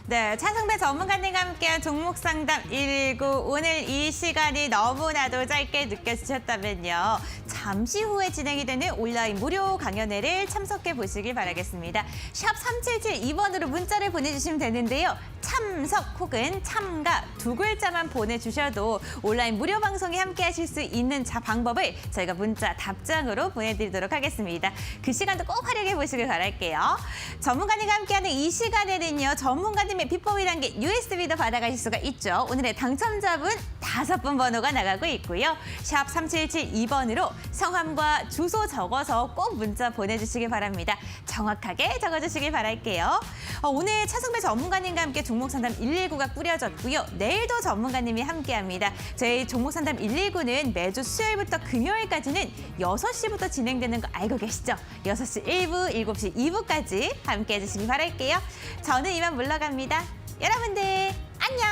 네, 차승배 전문가님과 함께한 종목상담 119. 오늘 이 시간이 너무나도 짧게 느껴지셨다면요. 잠시 후에 진행이 되는 온라인 무료 강연회를 참석해 보시길 바라겠습니다. 샵 3772번으로 문자를 보내주시면 되는데요. 참석 혹은 참가 두 글자만 보내주셔도 온라인 무료 방송에 함께하실 수 있는 방법을 저희가 문자 답장으로 보내드리도록 하겠습니다. 그 시간도 꼭 활용해 보시길 바랄게요. 전문가님과 함께하는 이 시간에는요. 전문가님의 비법 1단계 USB도 받아가실 수가 있죠. 오늘의 당첨자분 5분 번호가 나가고 있고요. 샵 3772번으로 성함과 주소 적어서 꼭 문자 보내주시기 바랍니다. 정확하게 적어주시길 바랄게요. 오늘 차승배 전문가님과 함께 종목상담 119가 꾸려졌고요. 내일도 전문가님이 함께합니다. 저희 종목상담 119는 매주 수요일부터 금요일까지는 6시부터 진행되는 거 알고 계시죠? 6시 1부, 7시 2부까지 함께해 주시기 바랄게요. 저는 이만 물러갑니다. 여러분들 안녕!